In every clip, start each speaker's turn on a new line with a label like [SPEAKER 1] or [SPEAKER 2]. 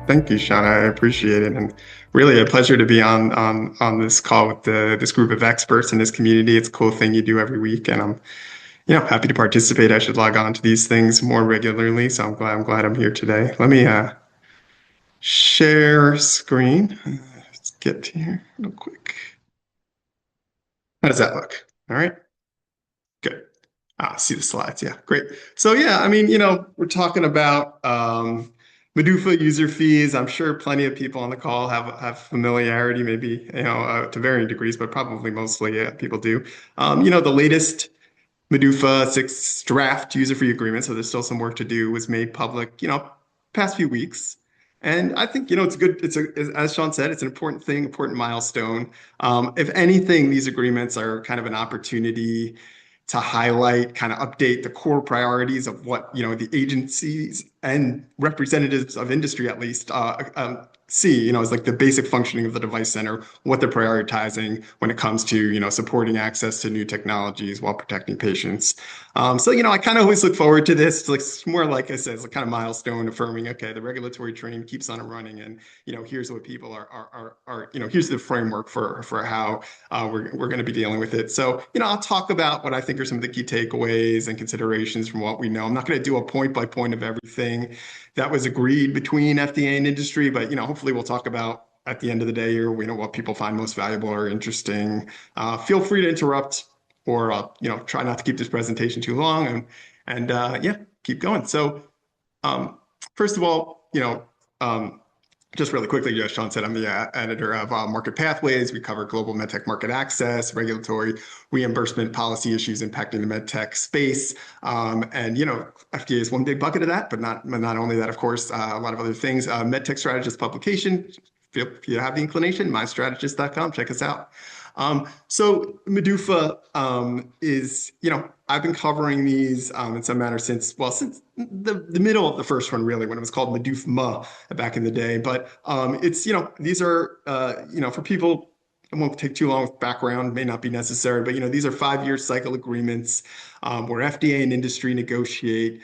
[SPEAKER 1] Thank you, Sean. I appreciate it, and really a pleasure to be on this call with this group of experts in this community. It's a cool thing you do every week, and I'm happy to participate. I should log on to these things more regularly, so I'm glad I'm here today. Let me share screen. Let's get to here real quick. How does that look? All right, good. See the slides. Yeah, great. So yeah, I mean, we're talking about MDUFA user fees. I'm sure plenty of people on the call have familiarity, maybe to varying degrees, but probably mostly people do. The latest MDUFA VI draft user fee agreement, so there's still some work to do, was made public, past few weeks. And I think, it's good. As Sean said, it's an important thing, important milestone. If anything, these agreements are kind of an opportunity to highlight, kind of update the core priorities of what, the agencies and representatives of industry at least see, as like the basic functioning of the device center, what they're prioritizing when it comes to, supporting access to new technologies while protecting patients. So, I kind of always look forward to this. It's more like I said, it's a kind of milestone affirming, okay, the regulatory train keeps on running, and here's what people are here's the framework for how we're going to be dealing with it. So, I'll talk about what I think are some of the key takeaways and considerations from what we know. I'm not going to do a point by point of everything that was agreed between FDA and industry, but hopefully we'll talk about at the end of the day here, what people find most valuable or interesting. Feel free to interrupt, or try not to keep this presentation too long, and yeah, keep going. So first of all, just really quickly, as Sean said, I'm the editor of Market Pathways. We cover global MedTech market access, regulatory reimbursement policy issues impacting the MedTech space. And, FDA is one big bucket of that, but not only that, of course, a lot of other things. MedTech Strategist publication, if you have the inclination, mystrategist.com, check us out. So MDUFA is, I've been covering these in some manner since the middle of the first one, really, when it was called MDUFA back in the day. But it's, these are, for people, it won't take too long with background, may not be necessary, but, these are 5-year cycle agreements where FDA and industry negotiate,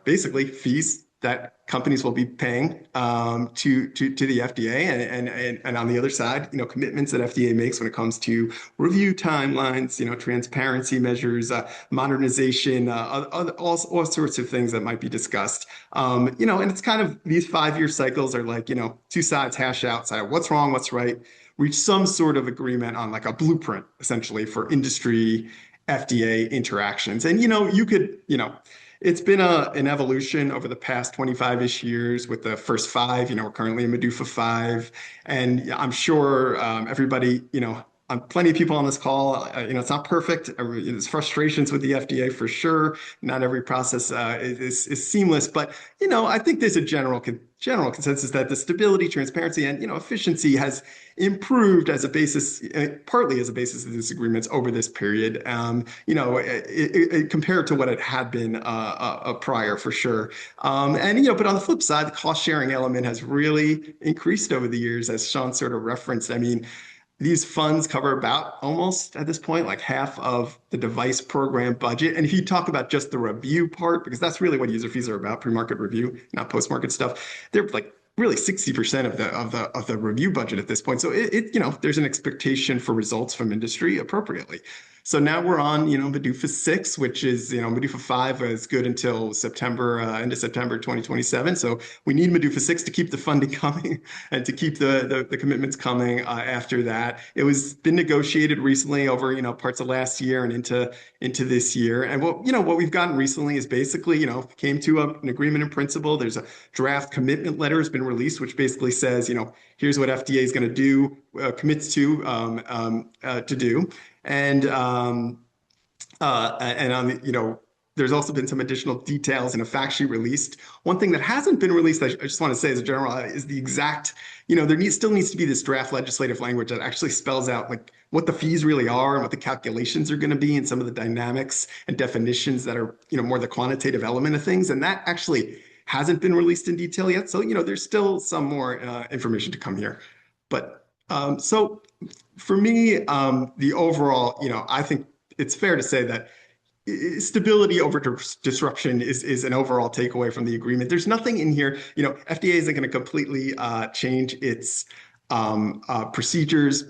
[SPEAKER 1] basically fees that companies will be paying to the FDA, and on the other side, commitments that FDA makes when it comes to review timelines, transparency measures, modernization, all sorts of things that might be discussed. And it's kind of these 5-year cycles are like, two sides hash out, say what's wrong, what's right, reach some sort of agreement on like a blueprint essentially for industry FDA interactions. And you could, it's been an evolution over the past 25-ish years with the first 5. We're currently in MDUFA V, and I'm sure everybody, plenty of people on this call, it's not perfect. There's frustrations with the FDA for sure. Not every process is seamless, but I think there's a general consensus that the stability, transparency, and efficiency has improved as a basis, partly as a basis of these agreements over this period. Compared to what it had been prior, for sure. And but on the flip side, the cost sharing element has really increased over the years, as Sean sort of referenced. I mean, these funds cover about almost at this point like half of the device program budget. And if you talk about just the review part, because that's really what user fees are about, pre-market review, not post-market stuff, they're like really 60% of the review budget at this point. So there's an expectation for results from industry appropriately. So now we're on, MDUFA VI, which is, MDUFA V is good until into September 2027. So we need MDUFA VI to keep the funding coming and to keep the commitments coming after that. It was been negotiated recently over, parts of last year and into this year. And what we've gotten recently is basically, came to an agreement in principle. There's a draft commitment letter has been released, which basically says, here's what FDA is going to do, commits to do. And on the, there's also been some additional details in a fact sheet released. One thing that hasn't been released, I just want to say as a general, is the exact, still needs to be this draft legislative language that actually spells out like what the fees really are and what the calculations are going to be and some of the dynamics and definitions that are, more the quantitative element of things. And that actually hasn't been released in detail yet. So, there's still some more information to come here. But so for me, the overall, I think it's fair to say that stability over disruption is an overall takeaway from the agreement. There's nothing in here, FDA isn't going to completely change its procedures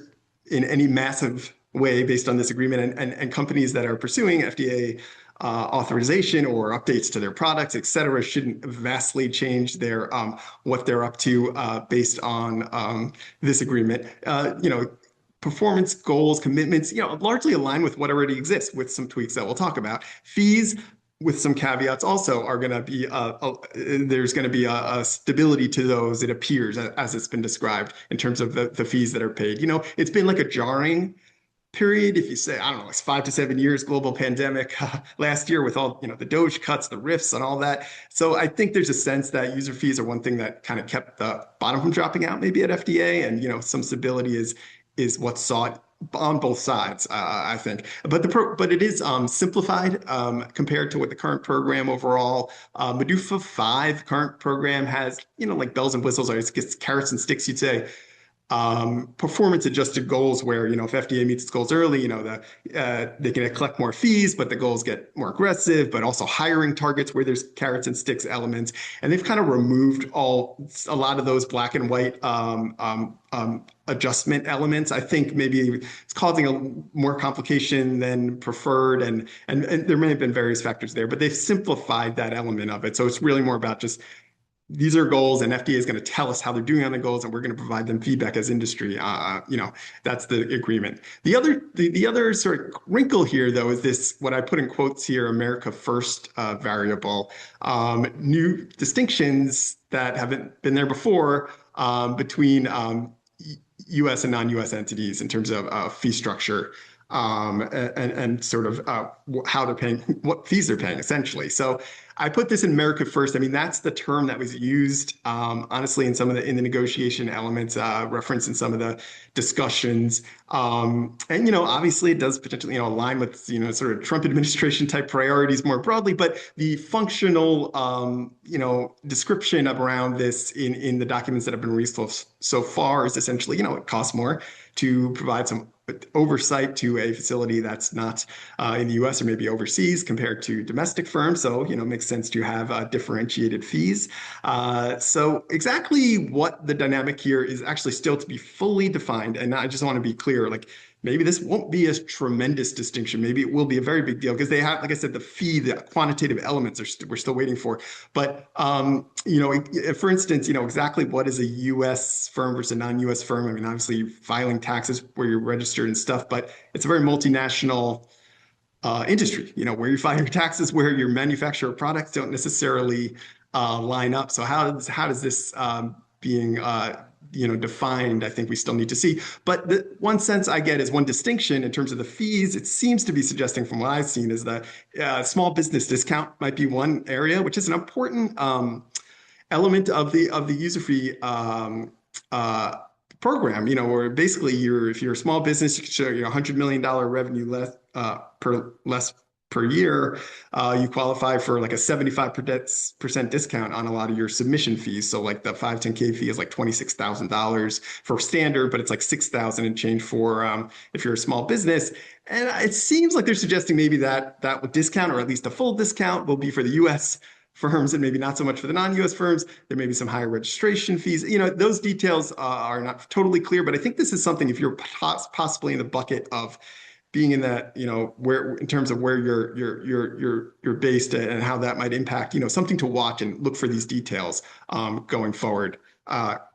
[SPEAKER 1] in any massive way based on this agreement, and companies that are pursuing FDA authorization or updates to their products, et cetera, shouldn't vastly change their what they're up to based on this agreement. Performance goals, commitments, largely align with what already exists, with some tweaks that we'll talk about. Fees, with some caveats, also are going to be there's going to be a stability to those. It appears, as it's been described, in terms of the fees that are paid. It's been like a jarring period. If you say, I don't know, it's 5 to 7 years, global pandemic last year with all, the Doge cuts, the rifts and all that. So I think there's a sense that user fees are one thing that kind of kept the bottom from dropping out maybe at FDA, and, some stability is what's sought on both sides, I think. But it is simplified compared to what the current program overall. MDUFA V current program has, like bells and whistles, or it's carrots and sticks, you'd say. Performance adjusted goals where, if FDA meets its goals early, they can collect more fees, but the goals get more aggressive, but also hiring targets where there's carrots and sticks elements. And they've kind of removed a lot of those black and white adjustment elements. I think maybe it's causing a more complication than preferred, and there may have been various factors there, but they've simplified that element of it. So it's really more about just, these are goals, and FDA is going to tell us how they're doing on the goals, and we're going to provide them feedback as industry. That's the agreement. The other sort of wrinkle here, though, is this, what I put in quotes here, America First variable. New distinctions that haven't been there before between U.S. and non-U.S. entities in terms of fee structure. And sort of how they're paying, what fees they're paying, essentially. So I put this in America First. I mean, that's the term that was used, honestly, in the negotiation elements, referenced in some of the discussions. And, obviously it does potentially, align with, sort of Trump administration type priorities more broadly, but the functional, description around this in the documents that have been released so far is essentially, it costs more to provide some oversight to a facility that's not in the US or maybe overseas compared to domestic firms. So, it makes sense to have differentiated fees. So exactly what the dynamic here is actually still to be fully defined. And I just want to be clear, like, maybe this won't be a tremendous distinction. Maybe it will be a very big deal because they have, like I said, the quantitative elements we're still waiting for. But, for instance, exactly what is a U.S. firm versus a non-U.S. firm? I mean, obviously filing taxes where you're registered and stuff, but it's a very multinational industry, where you file your taxes, where your manufacturer products don't necessarily line up. So how does this being defined, I think we still need to see. But the one sense I get is one distinction in terms of the fees, it seems to be suggesting from what I've seen is that small business discount might be one area, which is an important element of the user fee program, where basically if you're a small business, you can show your $100 million revenue less per year, you qualify for like a 75% discount on a lot of your submission fees. So like the 510K fee is like $26,000 for standard, but it's like $6,000 and change for if you're a small business. And it seems like they're suggesting maybe that discount, or at least a full discount, will be for the US firms and maybe not so much for the non-US firms. There may be some higher registration fees. Those details are not totally clear, but I think this is something, if you're possibly in the bucket of being in that, where in terms of where you're based and how that might impact, something to watch and look for these details going forward. But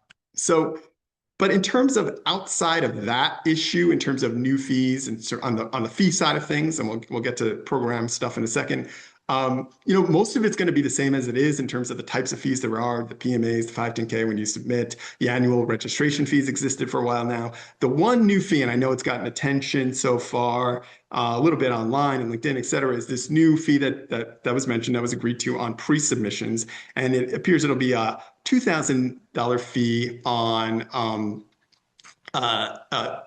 [SPEAKER 1] in terms of outside of that issue, in terms of new fees and on the fee side of things, and we'll get to program stuff in a second. Most of it's going to be the same as it is in terms of the types of fees there are, the PMAs, the 510K when you submit, the annual registration fees existed for a while now. The one new fee, and I know it's gotten attention so far, a little bit online and LinkedIn, et cetera, is this new fee that was mentioned, that was agreed to on pre-submissions. And it appears it'll be a $2,000 fee on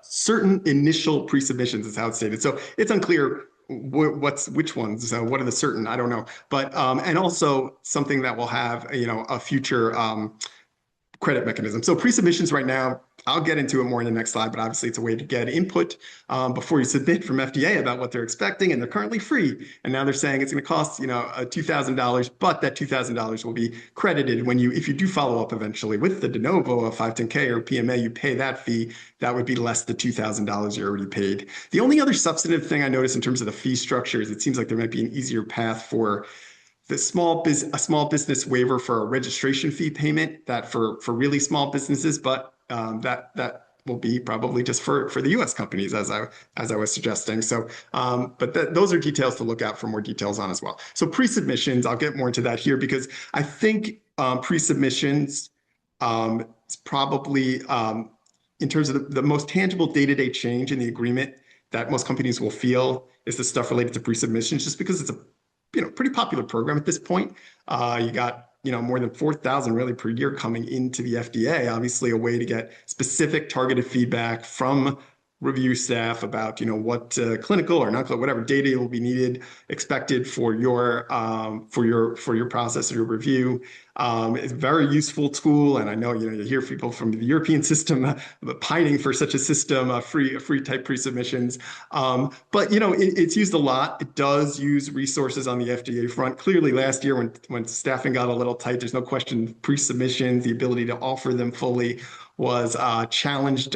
[SPEAKER 1] certain initial pre-submissions is how it's stated. So it's unclear which ones, so what are the certain, I don't know, but and also something that will have a future credit mechanism. So pre-submissions right now, I'll get into it more in the next slide, but obviously it's a way to get input before you submit from FDA about what they're expecting, and they're currently free. And now they're saying it's going to cost, $2,000, but that $2,000 will be credited if you do follow up eventually with the de novo, a 510K or PMA, you pay that fee. That would be less than $2,000 you already paid. The only other substantive thing I noticed in terms of the fee structure is it seems like there might be an easier path for a small business waiver for a registration fee payment that for really small businesses, but that will be probably just for the U.S. companies, as I was suggesting. So, but those are details to look out for more details on as well. So pre-submissions, I'll get more into that here because I think pre-submissions is probably in terms of the most tangible day-to-day change in the agreement that most companies will feel is the stuff related to pre-submissions, just because it's a pretty popular program at this point. You got more than 4,000 really per year coming into the FDA. Obviously, a way to get specific targeted feedback from review staff about what clinical or non-clinical, whatever data will be needed, expected for your process or your review. It's a very useful tool, and I know you hear people from the European system pining for such a system, free type pre-submissions. But it's used a lot. It does use resources on the FDA front. Clearly, last year when staffing got a little tight, there's no question pre-submissions, the ability to offer them fully, was challenged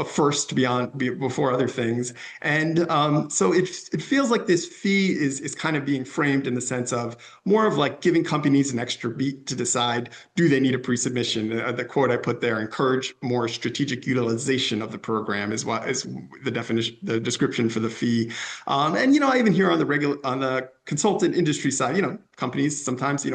[SPEAKER 1] first before other things. And so it feels like this fee is kind of being framed in the sense of more of like giving companies an extra beat to decide, do they need a pre-submission? The quote I put there, encourage more strategic utilization of the program is the definition, the description for the fee. And I even hear on the consultant industry side, companies sometimes,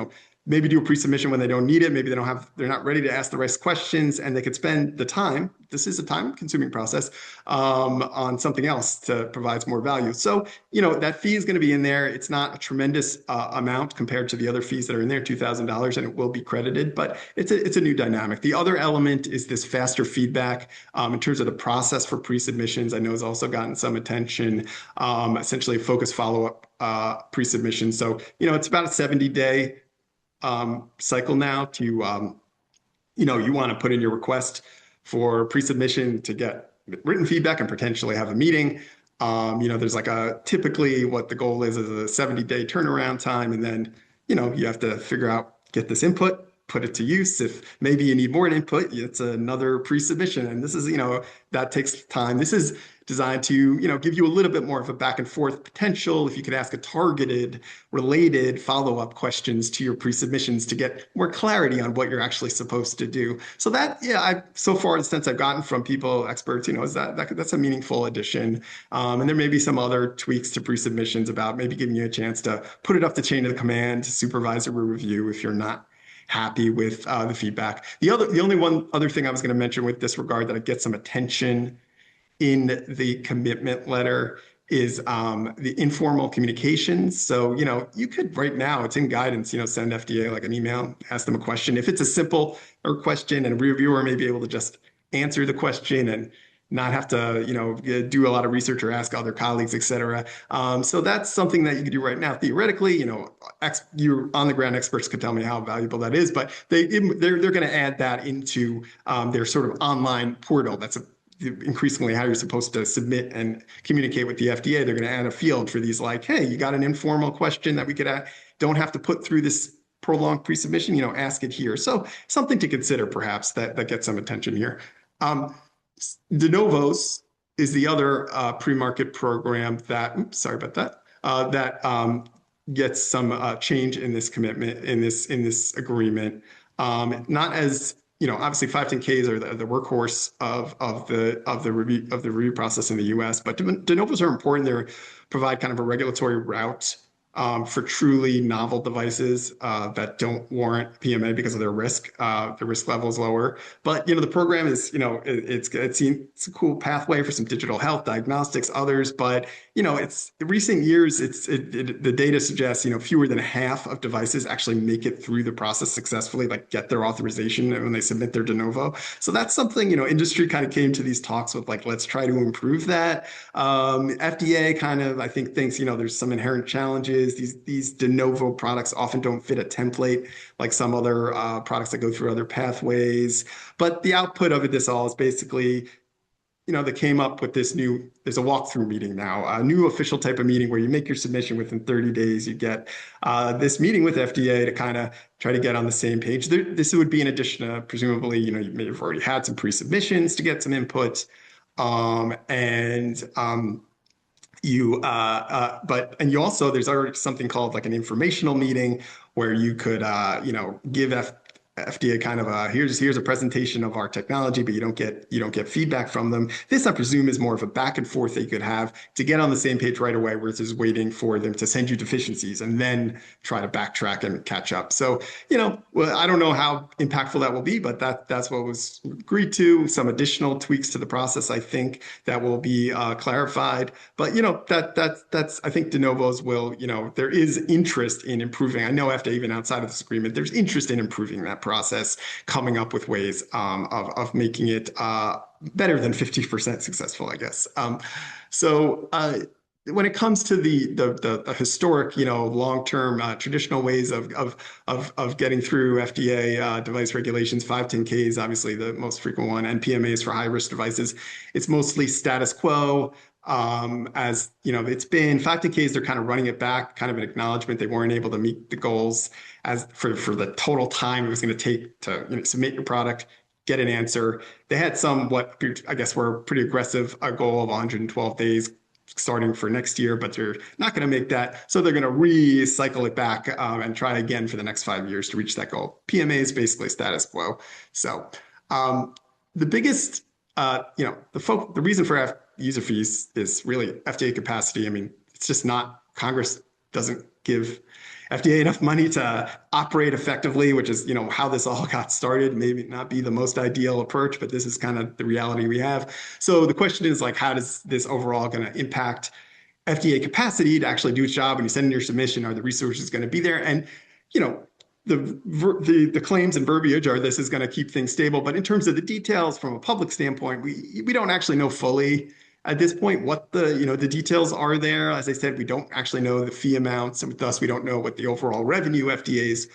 [SPEAKER 1] maybe do a pre-submission when they don't need it. Maybe they're not ready to ask the right questions, and they could spend the time. This is a time-consuming process on something else to provide more value. So, that fee is going to be in there. It's not a tremendous amount compared to the other fees that are in there, $2,000, and it will be credited, but it's a new dynamic. The other element is this faster feedback in terms of the process for pre-submissions. I know has also gotten some attention, essentially a focused follow-up pre-submission. So, it's about a 70-day cycle now to, you want to put in your request for pre-submission to get written feedback and potentially have a meeting. There's typically what the goal is a 70-day turnaround time. And then, you have to figure out, get this input, put it to use. If maybe you need more input, it's another pre-submission. And this is, that takes time. This is designed to, give you a little bit more of a back and forth potential. If you could ask a targeted, related follow-up questions to your pre-submissions to get more clarity on what you're actually supposed to do. So that, so far, the sense I've gotten from people, experts, is that's a meaningful addition. And there may be some other tweaks to pre-submissions about maybe giving you a chance to put it up the chain of command to supervisor review if you're not happy with the feedback. The only one other thing I was going to mention with this regard that I get some attention in the commitment letter is the informal communications. So, you could right now, it's in guidance, send FDA like an email, ask them a question. If it's a simple question and a reviewer may be able to just answer the question and not have to, do a lot of research or ask other colleagues, et cetera. So that's something that you could do right now. Theoretically, your on-the-ground experts could tell me how valuable that is, but they're going to add that into their sort of online portal. That's increasingly how you're supposed to submit and communicate with the FDA. They're going to add a field for these, like, hey, you got an informal question that we could don't have to put through this prolonged pre-submission, ask it here. So something to consider perhaps that gets some attention here. De Novos is the other pre-market program that, sorry about that, that gets some change in this commitment, in this agreement. Not as, obviously 510Ks are the workhorse of the review process in the US, but de novos are important. They provide kind of a regulatory route for truly novel devices that don't warrant PMA because of their risk. The risk level is lower. But, the program is, it's a cool pathway for some digital health diagnostics, others. But, it's in recent years, the data suggests, fewer than half of devices actually make it through the process successfully, like get their authorization when they submit their de novo. So that's something, industry kind of came to these talks with, like, let's try to improve that. FDA kind of, I think, thinks, there's some inherent challenges is these de novo products often don't fit a template like some other products that go through other pathways. But the output of this all is basically, they came up with there's a walkthrough meeting now, a new official type of meeting where you make your submission within 30 days. You get this meeting with FDA to kind of try to get on the same page. This would be in addition to, presumably, you may have already had some pre-submissions to get some input. And you also, there's already something called like an informational meeting where you could, give FDA kind of here's a presentation of our technology, but you don't get feedback from them. This, I presume, is more of a back and forth that you could have to get on the same page right away, versus waiting for them to send you deficiencies and then try to backtrack and catch up. So, well, I don't know how impactful that will be, but that's what was agreed to. Some additional tweaks to the process, I think, that will be clarified. But that's I think de novos will, there is interest in improving. I know FDA, even outside of this agreement, there's interest in improving that process, coming up with ways of making it better than 50% successful, I guess. When it comes to the historic, long-term traditional ways of getting through FDA device regulations, 510Ks, obviously the most frequent one, and PMAs for high-risk devices, it's mostly status quo. As it's been 510Ks, they're kind of running it back, kind of an acknowledgement they weren't able to meet the goals as for the total time it was going to take to submit your product, get an answer. They had what I guess were pretty aggressive, a goal of 112 days starting for next year, but they're not going to make that. So they're going to recycle it back and try again for the next 5 years to reach that goal. PMA is basically status quo. So the biggest, the reason for user fees is really FDA capacity. I mean, it's just not, Congress doesn't give FDA enough money to operate effectively, which is, how this all got started. Maybe not be the most ideal approach, but this is kind of the reality we have. So the question is like, how does this overall going to impact FDA capacity to actually do its job? When you send in your submission, are the resources going to be there? And, the claims and verbiage are this is going to keep things stable. But in terms of the details from a public standpoint, we don't actually know fully at this point what the details are there. As I said, we don't actually know the fee amounts, and thus we don't know what the overall revenue FDA is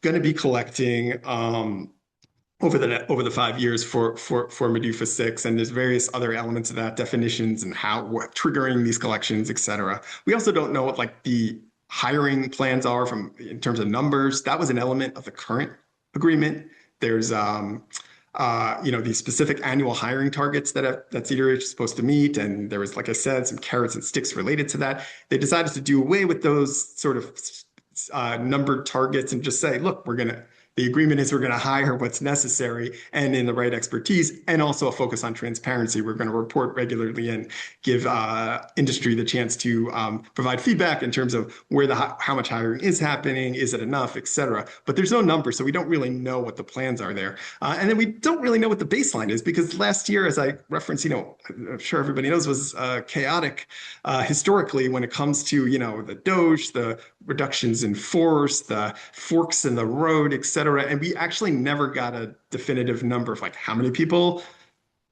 [SPEAKER 1] going to be collecting over the 5 years for MDUFA VI. And there's various other elements of that, definitions and what triggering these collections, et cetera. We also don't know what the hiring plans are in terms of numbers. That was an element of the current agreement. There's these specific annual hiring targets that CDRH is supposed to meet. And there was, like I said, some carrots and sticks related to that. They decided to do away with those sort of numbered targets and just say, look, the agreement is we're going to hire what's necessary and in the right expertise, and also a focus on transparency. We're going to report regularly and give industry the chance to provide feedback in terms of how much hiring is happening, is it enough, et cetera. But there's no number, so we don't really know what the plans are there. And then we don't really know what the baseline is, because last year, as I referenced, I'm sure everybody knows, was chaotic historically when it comes to, the DOGE, the reductions in force, the forks in the road, et cetera. And we actually never got a definitive number of how many people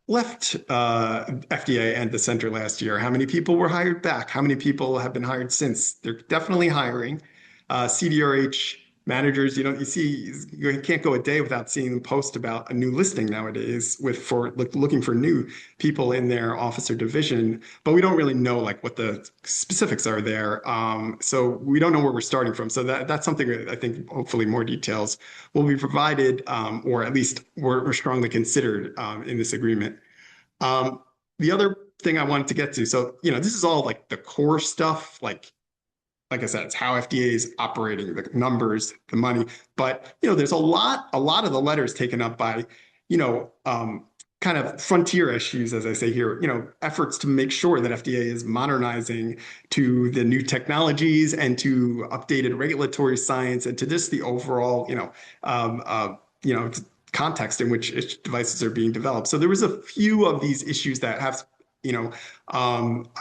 [SPEAKER 1] left FDA and the center last year, how many people were hired back, how many people have been hired since. They're definitely hiring. CDRH managers, you can't go a day without seeing them post about a new listing nowadays for looking for new people in their office or division, but we don't really know what the specifics are there. So we don't know where we're starting from. So that's something that I think hopefully more details will be provided, or at least were strongly considered in this agreement. The other thing I wanted to get to, so this is all the core stuff, like I said, it's how FDA is operating, the numbers, the money. But, there's a lot of the letters taken up by, kind of frontier issues, as I say here, efforts to make sure that FDA is modernizing to the new technologies and to updated regulatory science and to just the overall, context in which devices are being developed. So there was a few of these issues that have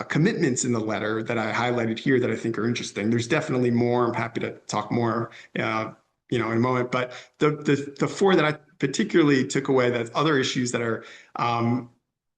[SPEAKER 1] commitments in the letter that I highlighted here that I think are interesting. There's definitely more. I'm happy to talk more, in a moment. But the four that I particularly took away, that other issues that are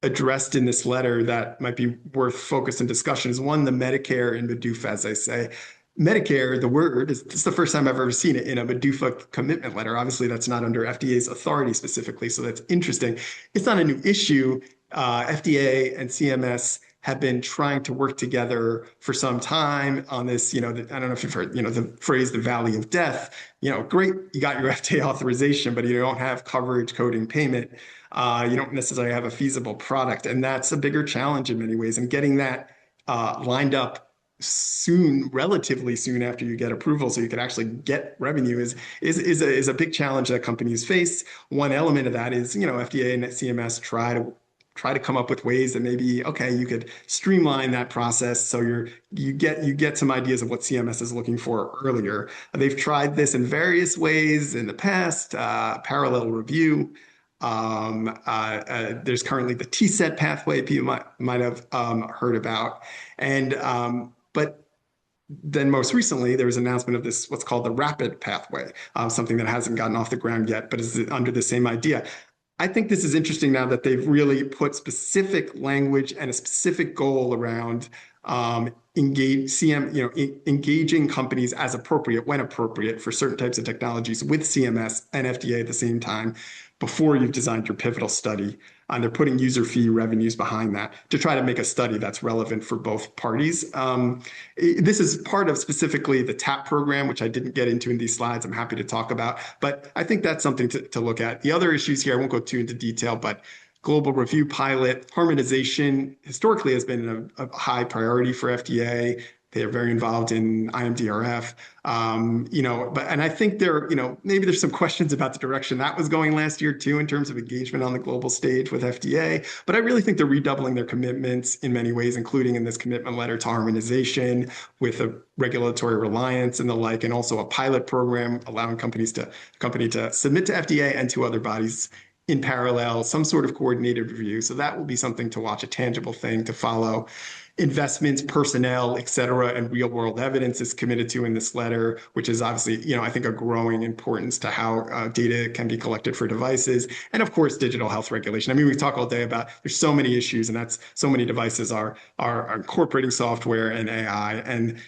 [SPEAKER 1] addressed in this letter that might be worth focus and discussion, is one, the Medicare and MDUFA, as I say. Medicare, the word is, this is the first time I've ever seen it in a MDUFA commitment letter. Obviously, that's not under FDA's authority specifically, so that's interesting. It's not a new issue. FDA and CMS have been trying to work together for some time on this. I don't know if you've heard, the phrase "the valley of death." Great, you got your FDA authorization, but you don't have coverage, coding, payment. You don't necessarily have a feasible product, and that's a bigger challenge in many ways. And getting that lined up soon, relatively soon after you get approval, so you can actually get revenue is a big challenge that companies face. One element of that is, FDA and CMS try to come up with ways that maybe, okay, you could streamline that process so you get some ideas of what CMS is looking for earlier. They've tried this in various ways in the past, parallel review. There's currently the TSET pathway people might have heard about. But then most recently, there was an announcement of this, what's called the rapid pathway, something that hasn't gotten off the ground yet, but is under the same idea. I think this is interesting now that they've really put specific language and a specific goal around engaging companies as appropriate, when appropriate, for certain types of technologies with CMS and FDA at the same time before you've designed your pivotal study. And they're putting user fee revenues behind that to try to make a study that's relevant for both parties. This is part of specifically the TAP program, which I didn't get into in these slides. I'm happy to talk about, but I think that's something to look at. The other issues here, I won't go too into detail, but global review pilot harmonization historically has been a high priority for FDA. They are very involved in IMDRF, and I think maybe there's some questions about the direction that was going last year too, in terms of engagement on the global stage with FDA. But I really think they're redoubling their commitments in many ways, including in this commitment letter to harmonization with a regulatory reliance and the like, and also a pilot program allowing company to submit to FDA and to other bodies in parallel, some sort of coordinated review. So that will be something to watch, a tangible thing to follow. Investments, personnel, et cetera, and real world evidence is committed to in this letter, which is obviously, I think a growing importance to how data can be collected for devices. And of course, digital health regulation. I mean, we talk all day about there's so many issues, and that's so many devices are incorporating software and AI and,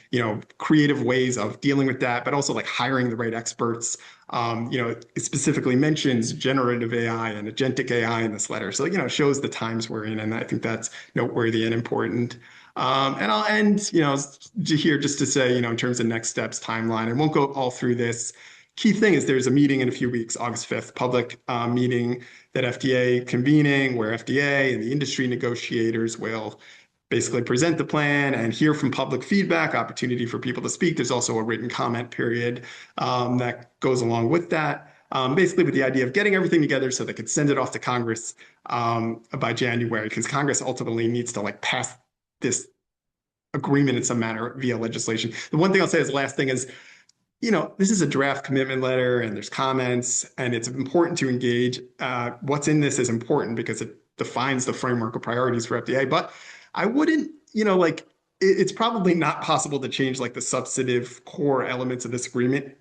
[SPEAKER 1] creative ways of dealing with that, but also like hiring the right experts. It specifically mentions generative AI and agentic AI in this letter. So, it shows the times we're in, and I think that's noteworthy and important. And I'll end, here just to say, in terms of next steps, timeline, I won't go all through this. Key thing is there's a meeting in a few weeks, August 5th, public meeting that FDA convening, where FDA and the industry negotiators will basically present the plan and hear from public feedback, opportunity for people to speak. There's also a written comment period that goes along with that. Basically with the idea of getting everything together so they could send it off to Congress by January, because Congress ultimately needs to pass this agreement in some manner via legislation. The one thing I'll say as the last thing is, this is a draft commitment letter and there's comments, and it's important to engage. What's in this is important because it defines the framework of priorities for FDA, but I wouldn't, it's probably not possible to change the substantive core elements of this agreement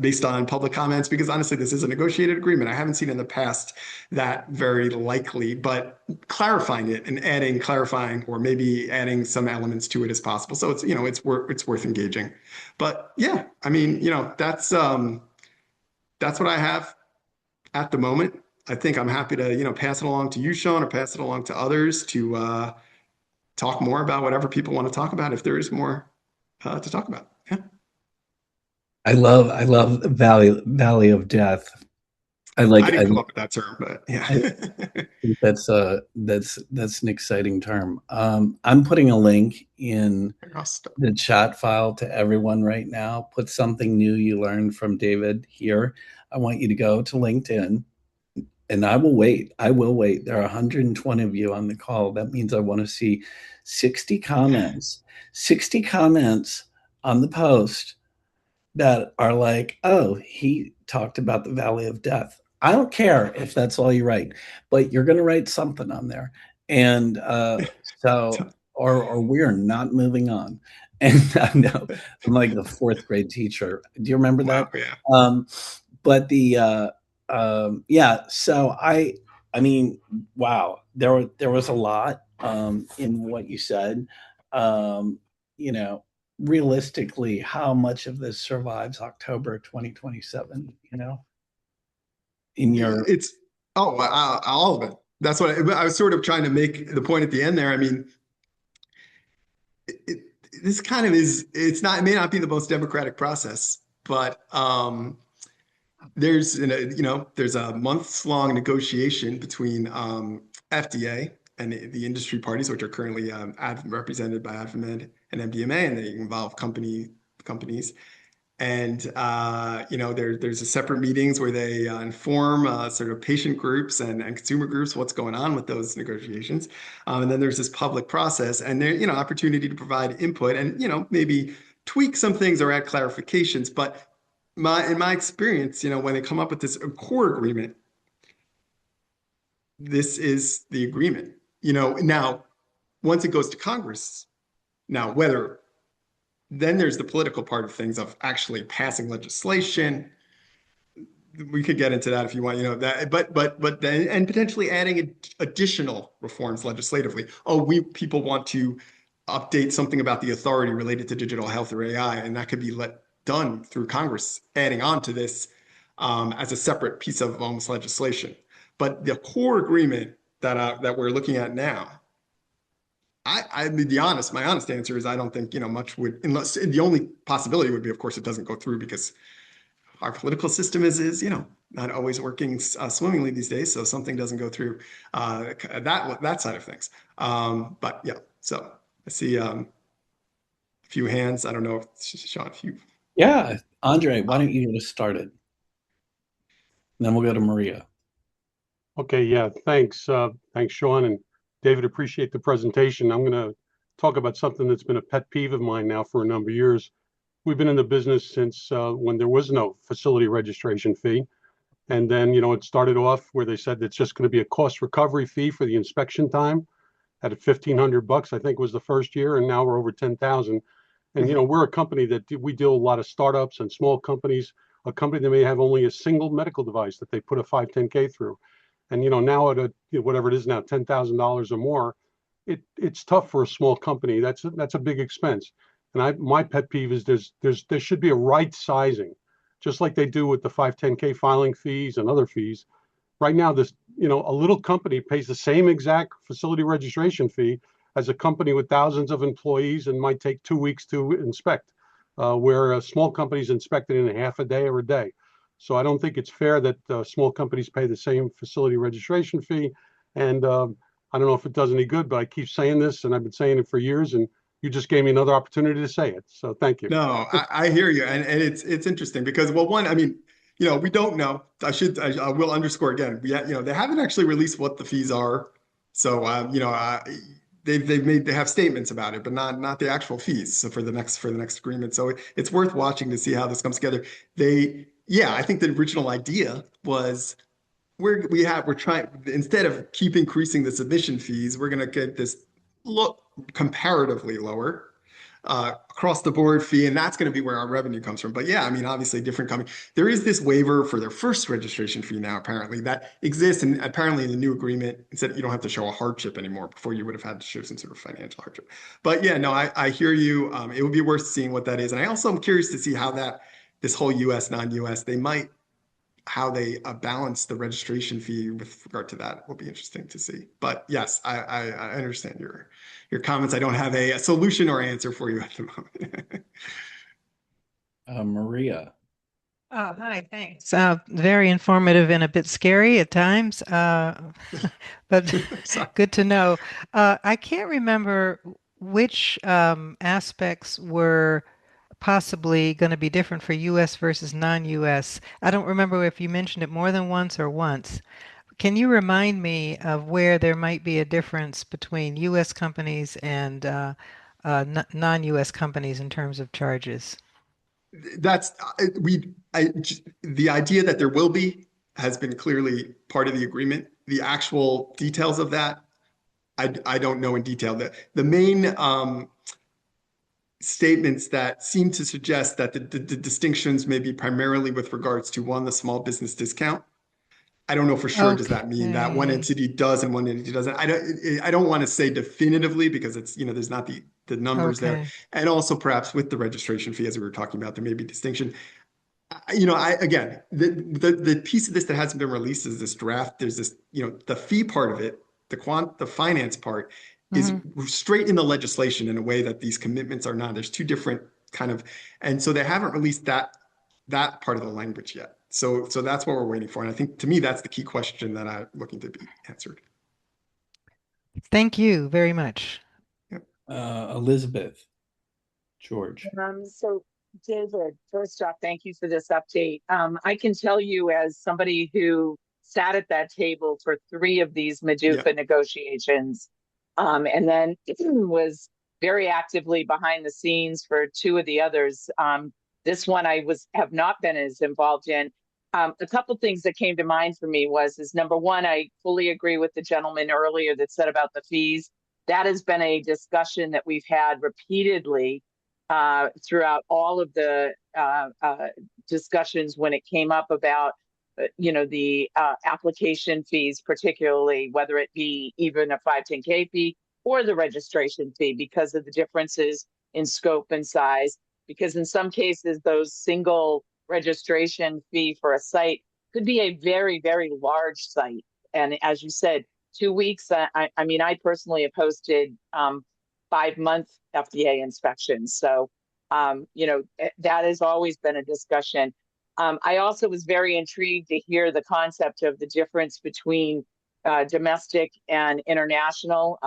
[SPEAKER 1] based on public comments, because honestly, this is a negotiated agreement. I haven't seen in the past that very likely, but clarifying it and clarifying, or maybe adding some elements to it as possible. So it's worth engaging. But yeah, I mean, that's what I have at the moment. I think I'm happy to, pass it along to you, Sean, or pass it along to others to talk more about whatever people want to talk about, if there is more to talk about. Yeah.
[SPEAKER 2] I love Valley of Death. I
[SPEAKER 1] I
[SPEAKER 2] like
[SPEAKER 1] didn't come up with that term, but
[SPEAKER 2] I
[SPEAKER 1] yeah.
[SPEAKER 2] think that's an exciting term. I'm putting a link in
[SPEAKER 1] I'll stop.
[SPEAKER 2] the chat file to everyone right now. Put something new you learned from David here. I want you to go to LinkedIn, and I will wait. I will wait. There are 120 of you on the call. That means I want to see 60 comments. 60 comments on the post that are like, oh, he talked about the Valley of Death. I don't care if that's all you write, but you're going to write something on there. And or we are not moving on. And I know I'm like the fourth grade teacher. Do you remember
[SPEAKER 1] Wow.
[SPEAKER 2] that?
[SPEAKER 1] Yeah.
[SPEAKER 2] But yeah, so I mean, wow, there was a lot in what you said. Um, you know, realistically, how much of this survives October 2027, in your
[SPEAKER 1] It's all of it. That's what I was sort of trying to make the point at the end there. I mean, it, this kind of is, it's not, it may not be the most democratic process, but there's a months long negotiation between FDA and the industry parties, which are currently represented by AdvaMed and MDMA, and they involve companies. And there's a separate meetings where they inform sort of patient groups and consumer groups what's going on with those negotiations. And then there's this public process, and there opportunity to provide input and maybe tweak some things or add clarifications. But in my experience, when they come up with this core agreement, this is the agreement. Now once it goes to Congress, now whether then there's the political part of things of actually passing legislation. We could get into that if you want, that, but then and potentially adding additional reforms legislatively. Oh, people want to update something about the authority related to digital health or AI, and that could be done through Congress, adding on to this as a separate piece of almost legislation. But the core agreement that we're looking at now, I mean, my honest answer is I don't think, much would, unless the only possibility would be, of course, it doesn't go through because our political system is not always working swimmingly these days. So something doesn't go through that side of things. But yeah, so I see a few hands. I don't know if Sean, if you.
[SPEAKER 2] Yeah, Andre, why don't you get us started? And then we'll go to Maria.
[SPEAKER 3] Okay, yeah, thanks. Thanks, Sean and David. Appreciate the presentation. I'm going to talk about something that's been a pet peeve of mine now for a number of years. We've been in the business since when there was no facility registration fee. And then, it started off where they said it's just going to be a cost recovery fee for the inspection time at $1,500, I think was the first year. And now we're over 10,000. And, we're a company that we deal with a lot of startups and small companies, a company that may have only a single medical device that they put a 510K through. And now at whatever it is now, $10,000 or more, it's tough for a small company. That's a big expense. And my pet peeve is there should be a right sizing, just like they do with the 510K filing fees and other fees. Right now, a little company pays the same exact facility registration fee as a company with thousands of employees and might take 2 weeks to inspect, where a small company's inspected in a half a day or a day. So I don't think it's fair that small companies pay the same facility registration fee. And I don't know if it does any good, but I keep saying this, and I've been saying it for years, and you just gave me another opportunity to say it. So thank you.
[SPEAKER 1] No, I hear you. And it's interesting because, well, one, I mean, we don't know. I will underscore again. They haven't actually released what the fees are. So, they have statements about it, but not the actual fees. So for the next agreement. So it's worth watching to see how this comes together. I think the original idea was we're trying, instead of keep increasing the submission fees, we're going to get this comparatively lower across the board fee, and that's going to be where our revenue comes from. But yeah, I mean, obviously different company. There is this waiver for their first registration fee now, apparently, that exists, and apparently in the new agreement, instead you don't have to show a hardship anymore. Before you would have had to show some sort of financial hardship. But yeah, no, I hear you. It would be worth seeing what that is, and I also am curious to see how this whole U.S. non-U.S. how they balance the registration fee with regard to that will be interesting to see. But yes, I understand your comments. I don't have a solution or answer for you at the moment.
[SPEAKER 2] Maria.
[SPEAKER 4] Oh, hi, thanks. Very informative and a bit scary at times, but good to know. I can't remember which aspects were possibly going to be different for US versus non-US. I don't remember if you mentioned it more than once or once. Can you remind me of where there might be a difference between US companies and non-US companies in terms of charges?
[SPEAKER 1] That's the idea that there will be has been clearly part of the agreement. The actual details of that, I don't know in detail. The main statements that seem to suggest that the distinctions may be primarily with regards to, one, the small business discount. I don't know for sure. Does that mean that one entity does and one entity doesn't? I don't want to say definitively because it's, there's not the numbers there.
[SPEAKER 4] Okay.
[SPEAKER 1] And also perhaps with the registration fee, as we were talking about, there may be distinction. Again, the piece of this that hasn't been released is this draft. There's this, the fee part of it, the finance part is
[SPEAKER 4] Hmm.
[SPEAKER 1] straight in the legislation in a way that these commitments are not. There's two different kind of, and so they haven't released that part of the language yet. So that's what we're waiting for. And I think to me, that's the key question that I'm looking to be answered.
[SPEAKER 4] Thank you very much.
[SPEAKER 1] Yep.
[SPEAKER 2] Elizabeth, George.
[SPEAKER 5] So David, first off, thank you for this update. I can tell you as somebody who sat at that table for 3 of these MDUFA
[SPEAKER 1] Yep.
[SPEAKER 5] negotiations, and then was very actively behind the scenes for 2 of the others. This one I have not been as involved in. A couple things that came to mind for me is number one, I fully agree with the gentleman earlier that said about the fees. That has been a discussion that we've had repeatedly throughout all of the discussions when it came up about, the application fees, particularly whether it be even a 510K fee or the registration fee, because of the differences in scope and size. Because in some cases, those single registration fee for a site could be a very, very large site. And as you said, 2 weeks, I mean, I personally have hosted 5-month FDA inspections. So, that has always been a discussion. I also was very intrigued to hear the concept of the difference between domestic and international.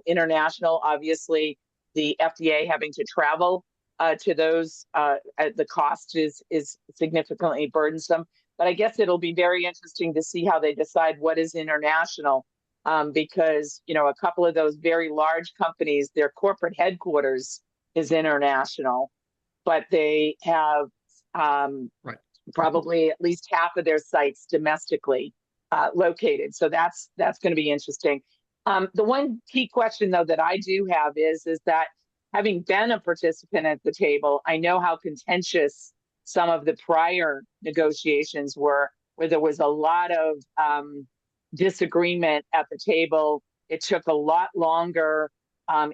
[SPEAKER 5] International, obviously, the FDA having to travel to those, the cost is significantly burdensome. But I guess it'll be very interesting to see how they decide what is international. Because, a couple of those very large companies, their corporate headquarters is international, but they have
[SPEAKER 1] Right.
[SPEAKER 5] probably at least half of their sites domestically located. So that's going to be interesting. The one key question, though, that I do have is that having been a participant at the table, I know how contentious some of the prior negotiations were, where there was a lot of disagreement at the table. It took a lot longer.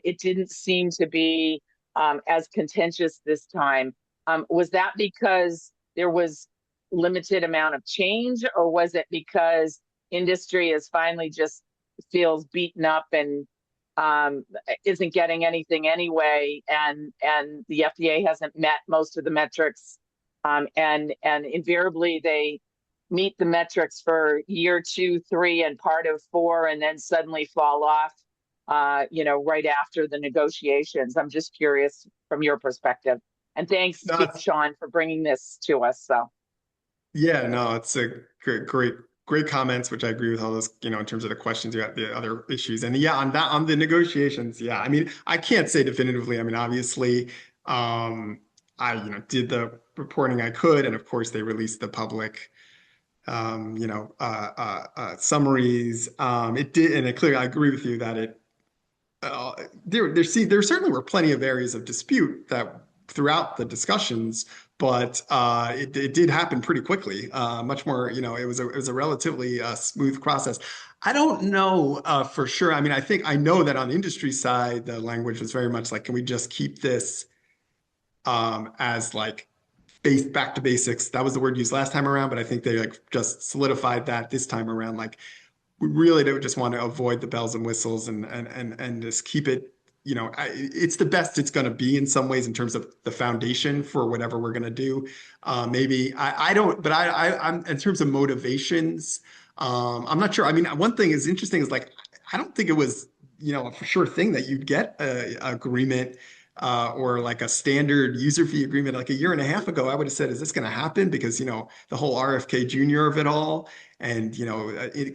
[SPEAKER 5] It didn't seem to be as contentious this time. Was that because there was limited amount of change, or was it because industry is finally just feels beaten up and isn't getting anything anyway, and the FDA hasn't met most of the metrics, and invariably they meet the metrics for year 2, 3, and part of 4, and then suddenly fall off, right after the negotiations. I'm just curious from your perspective. And thanks,
[SPEAKER 1] No,
[SPEAKER 5] Sean, for bringing this to us. So,
[SPEAKER 1] yeah, no, it's a great comments, which I agree with all those, in terms of the questions you got, the other issues. And yeah, on the negotiations, yeah, I mean, I can't say definitively. I mean, obviously, I, did the reporting I could, and of course they released the public, summaries. It did, and it clearly, I agree with you that there certainly were plenty of areas of dispute that throughout the discussions, but it did happen pretty quickly. Much more, it was a relatively smooth process. I don't know for sure. I mean, I know that on the industry side, the language was very much like, can we just keep this as like back to basics? That was the word used last time around, but I think they like just solidified that this time around. Like, we really do just want to avoid the bells and whistles and just keep it, it's the best it's going to be in some ways in terms of the foundation for whatever we're going to do. Maybe I don't, but I'm in terms of motivations, I'm not sure. I mean, one thing is interesting is like, I don't think it was, a for sure thing that you'd get a agreement or like a standard user fee agreement like a year and a half ago. I would have said, is this going to happen? Because, the whole RFK Jr. of it all and,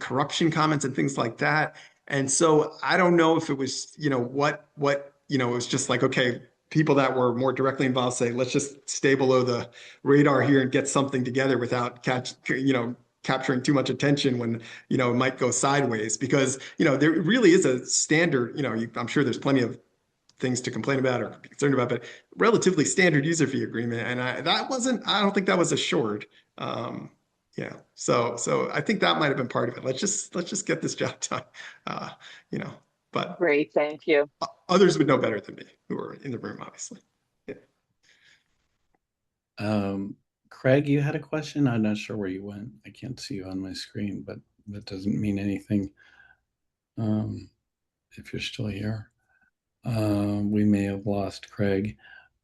[SPEAKER 1] corruption comments and things like that. And so I don't know if it was, it was just like, okay, people that were more directly involved say, let's just stay below the radar here and get something together without capturing too much attention when, it might go sideways because, there really is a standard, I'm sure there's plenty of things to complain about or be concerned about, but relatively standard user fee agreement. And I don't think that was assured. So I think that might have been part of it. Let's just get this job done. but
[SPEAKER 5] Great, thank you.
[SPEAKER 1] others would know better than me who are in the room, obviously. Yeah.
[SPEAKER 2] Craig, you had a question? I'm not sure where you went. I can't see you on my screen, but that doesn't mean anything. If you're still here, we may have lost Craig.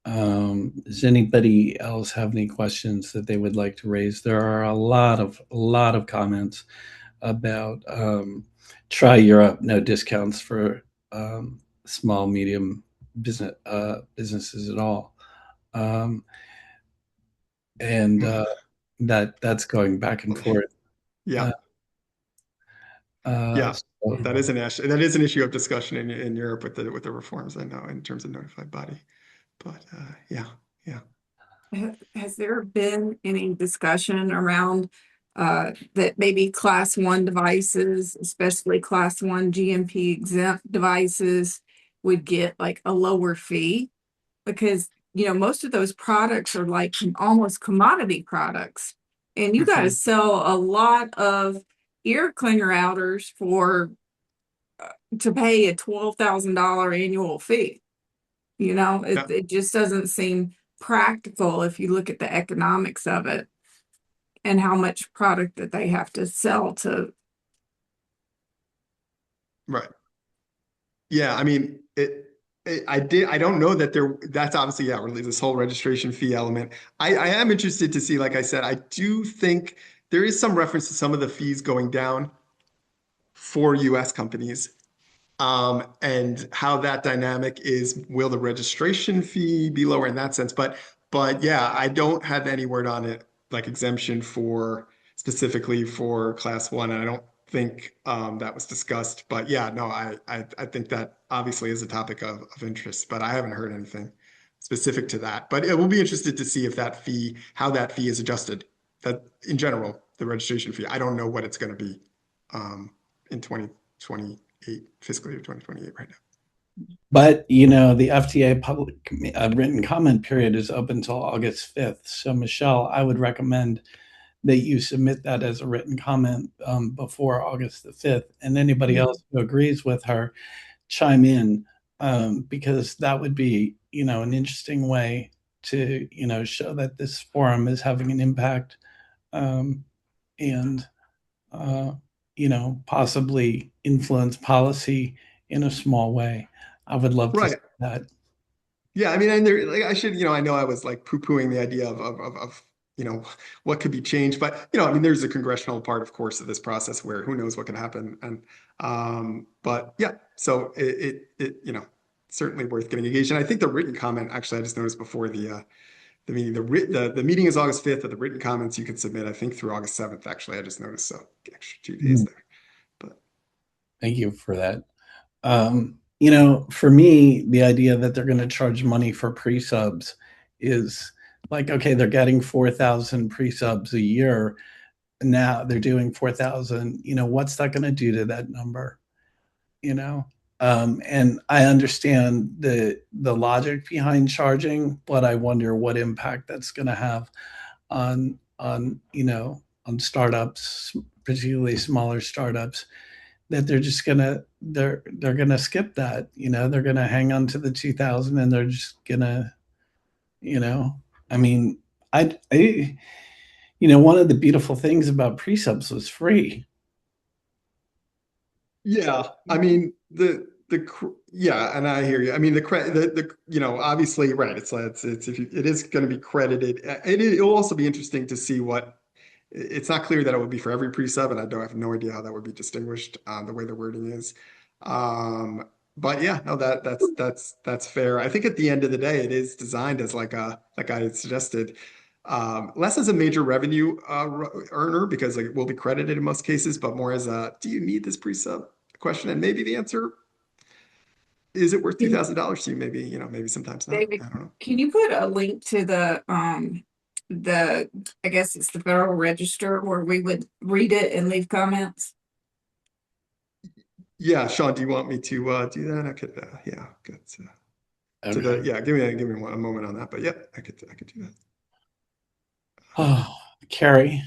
[SPEAKER 2] Does anybody else have any questions that they would like to raise? There are a lot of comments about try Europe, no discounts for small, medium businesses at all. And that's going back and forth.
[SPEAKER 1] Yeah. Yeah,
[SPEAKER 2] So,
[SPEAKER 1] that is an issue. That is an issue of discussion in Europe with the reforms, I know, in terms of notified body. But yeah.
[SPEAKER 6] Has there been any discussion around that maybe class 1 devices, especially class 1 GMP exempt devices, would get like a lower fee? Because, you know, most of those products are like almost commodity products. And you guys sell a lot of ear cleaner outers for to pay a $12,000 annual fee. You know, it just doesn't seem practical if you look at the economics of it and how much product that they have to sell to.
[SPEAKER 1] Right. Yeah, I mean, I don't know that that's obviously, yeah, really this whole registration fee element. I am interested to see, like I said, I do think there is some reference to some of the fees going down for US companies. And how that dynamic is, will the registration fee be lower in that sense? But yeah, I don't have any word on it, like exemption for specifically for class 1. And I don't think that was discussed. But yeah, no, I think that obviously is a topic of interest, but I haven't heard anything specific to that. But it will be interested to see if how that fee is adjusted. That in general, the registration fee, I don't know what it's going to be in 2028, fiscal year 2028 right now.
[SPEAKER 2] but you know, the FDA public written comment period is open until August 5th. So Michelle, I would recommend that you submit that as a written comment before August the 5th, and anybody else who agrees with her chime in, because that would be, you know, an interesting way to, you know, show that this forum is having an impact, and you know, possibly influence policy in a small way. I would love to see that.
[SPEAKER 1] Yeah, I mean, and there, like, I should, you know, I know I was like poo-pooing the idea of you know, what could be changed, but you know, I mean, there's a congressional part, of course, of this process where who knows what can happen, and but yeah, so it you know, certainly worth getting engaged. And I think the written comment, actually, I just noticed before the meeting, the meeting is August 5th, but the written comments you can submit, I think, through August 7th. Actually, I just noticed, so extra 2 days there. But
[SPEAKER 2] thank you for that. You know, for me, the idea that they're going to charge money for pre-subs is like, okay, they're getting 4,000 pre-subs a year. Now they're doing 4,000. You know, what's that going to do to that number? You know, and I understand the logic behind charging, but I wonder what impact that's going to have on you know, on startups, particularly smaller startups, that they're gonna skip that. You know, they're gonna hang on to the 2,000, and they're just gonna, you know, I mean, I you know, one of the beautiful things about pre-subs was free.
[SPEAKER 1] yeah, I mean yeah, and I hear you. I mean the you know, obviously, right, it's if it is going to be credited. It will also be interesting to see what it's not clear that it would be for every pre-sub, and I have no idea how that would be distinguished the way the wording is. But yeah, no, that's fair. I think at the end of the day, it is designed as like I suggested, less as a major revenue earner because like, it will be credited in most cases, but more as a do you need this pre-sub question? And maybe the answer is it worth $2,000 to you? Maybe, you know, maybe sometimes not.
[SPEAKER 6] David,
[SPEAKER 1] I don't know.
[SPEAKER 6] can you put a link to the I guess it's the Federal Register where we would read it and leave comments?
[SPEAKER 1] Yeah, Sean, do you want me to do that? I could, yeah, good. To the
[SPEAKER 2] Okay.
[SPEAKER 1] yeah, give me a moment on that, but yeah, I could do that.
[SPEAKER 2] Oh, Carrie,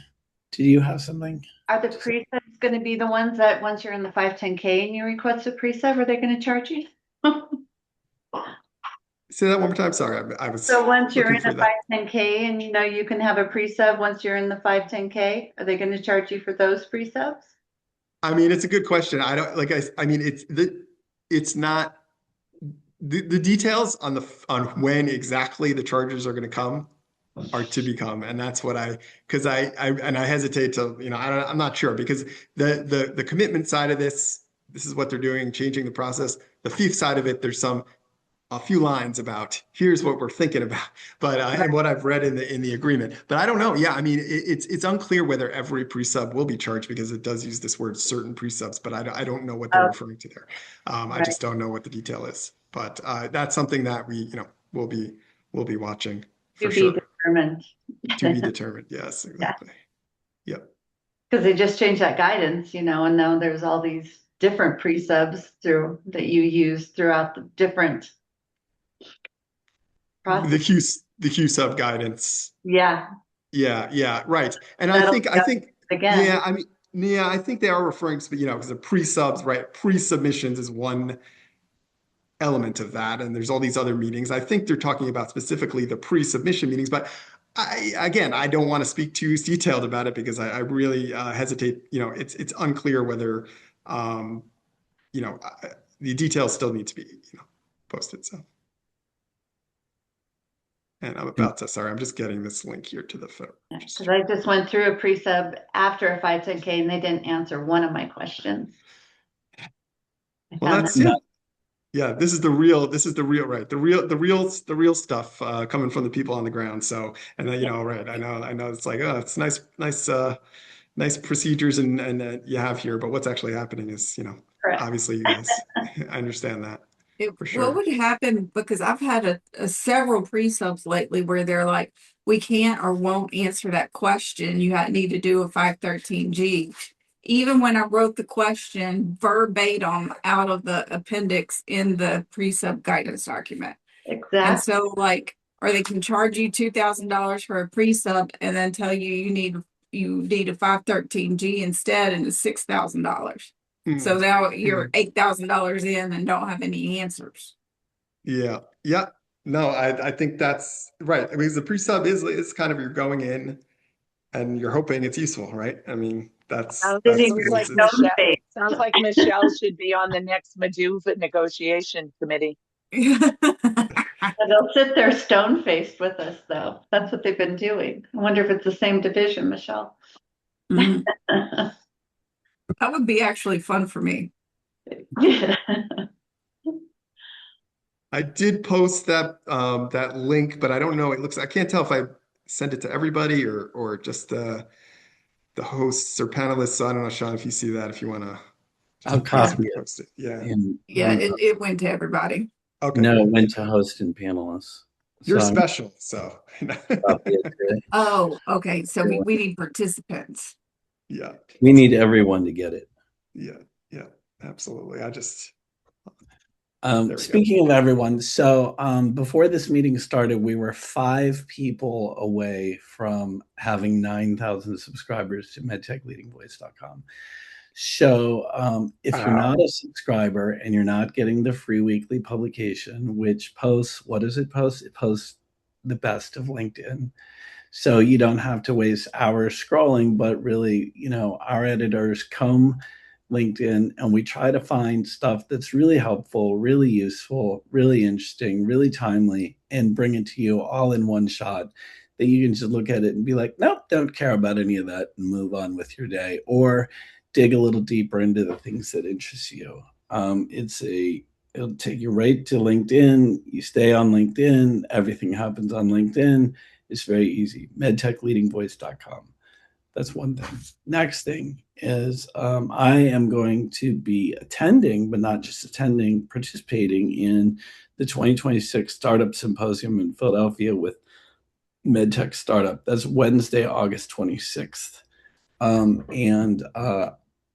[SPEAKER 2] do you have something?
[SPEAKER 7] Are the presubs going to be the ones that once you're in the 510K and you request a presub, are they going to charge you?
[SPEAKER 1] Say that one more time. Sorry, I was
[SPEAKER 7] So once you're
[SPEAKER 1] looking
[SPEAKER 7] in
[SPEAKER 1] for
[SPEAKER 7] a
[SPEAKER 1] that.
[SPEAKER 7] 510K and you know you can have a presub once you're in the 510K, are they going to charge you for those presubs?
[SPEAKER 1] I mean, it's a good question. I don't like. I mean, it's not the details on when exactly the charges are going to come are to become, and that's what because I hesitate to, I'm not sure, because the commitment side of this is what they're doing, changing the process. The fifth side of it, there's a few lines about here's what we're thinking about, but and what I've read in the agreement. But I don't know. Yeah, I mean, it's unclear whether every pre-sub will be charged, because it does use this word certain pre-subs, but I don't know what they're referring to there. I just don't know what the detail is. But that's something that we we'll be watching for
[SPEAKER 7] To
[SPEAKER 1] sure.
[SPEAKER 7] be determined.
[SPEAKER 1] To be determined. Yes, exactly. Yep.
[SPEAKER 7] Because they just changed that guidance, and now there's all these different presubs that you use throughout the different processes.
[SPEAKER 1] The Q sub guidance.
[SPEAKER 7] Yeah.
[SPEAKER 1] Yeah, right. And
[SPEAKER 7] That'll
[SPEAKER 1] I think
[SPEAKER 7] again.
[SPEAKER 1] yeah, I mean, yeah, I think they are referring to, because the pre-subs, right? Pre-submissions is one element of that, and there's all these other meetings. I think they're talking about specifically the pre-submission meetings, but I don't want to speak too detailed about it, because I really hesitate. It's unclear whether the details still need to be posted. So, and sorry, I'm just getting this link here to the photo.
[SPEAKER 7] Because I just went through a pre-sub after a 510K and they didn't answer one of my questions.
[SPEAKER 1] Well, that's yeah, this is the real, right? The real stuff coming from the people on the ground. So, and then, right, I know it's like, oh, it's nice procedures and you have here, but what's actually happening is, obviously you guys, I understand that. For sure.
[SPEAKER 6] What would happen, because I've had several pre-subs lately where they're like, we can't or won't answer that question. You need to do a 513G. Even when I wrote the question verbatim out of the appendix in the pre-sub guidance document.
[SPEAKER 7] Exactly.
[SPEAKER 6] And so or they can charge you $2,000 for a pre-sub and then tell you you need a 513G instead, and it's $6,000. So now you're $8,000 in and don't have any answers.
[SPEAKER 1] Yeah. No, I think that's right. I mean, the pre-sub is kind of, you're going in and you're hoping it's useful, right? I mean,
[SPEAKER 5] sounds like Michelle should be on the next MDUFA negotiation committee.
[SPEAKER 7] They'll sit there stone-faced with us, though. That's what they've been doing. I wonder if it's the same division, Michelle.
[SPEAKER 6] Mm-hmm. That would be actually fun for me.
[SPEAKER 7] Yeah.
[SPEAKER 1] I did post that link, but I don't know. I can't tell if I sent it to everybody or just the hosts or panelists. So I don't know, Sean, if you see that, if you want to.
[SPEAKER 2] I'll copy it.
[SPEAKER 1] Post it. Yeah.
[SPEAKER 6] It went to everybody.
[SPEAKER 1] Okay.
[SPEAKER 2] No, it went to host and panelists.
[SPEAKER 1] You're special, so.
[SPEAKER 6] Oh, okay. So we need participants.
[SPEAKER 1] Yeah.
[SPEAKER 2] We need everyone to get it.
[SPEAKER 1] Yeah, absolutely.
[SPEAKER 2] Speaking of everyone, so before this meeting started, we were 5 people away from having 9,000 subscribers to medtechleadingvoice.com. So if you're not a subscriber and you're not getting the free weekly publication, which posts, what does it post? It posts the best of LinkedIn. So you don't have to waste hours scrolling, but really, our editors comb LinkedIn and we try to find stuff that's really helpful, really useful, really interesting, really timely, and bring it to you all in one shot that you can just look at it and be like, nope, don't care about any of that, and move on with your day, or dig a little deeper into the things that interest you. It'll take you right to LinkedIn. You stay on LinkedIn. Everything happens on LinkedIn. It's very easy. MedTechLeadingVoice.com. That's one thing. Next thing is I am going to be attending, but not just attending, participating in the 2026 Startup Symposium in Philadelphia with MedTech Startup. That's Wednesday, August 26th. And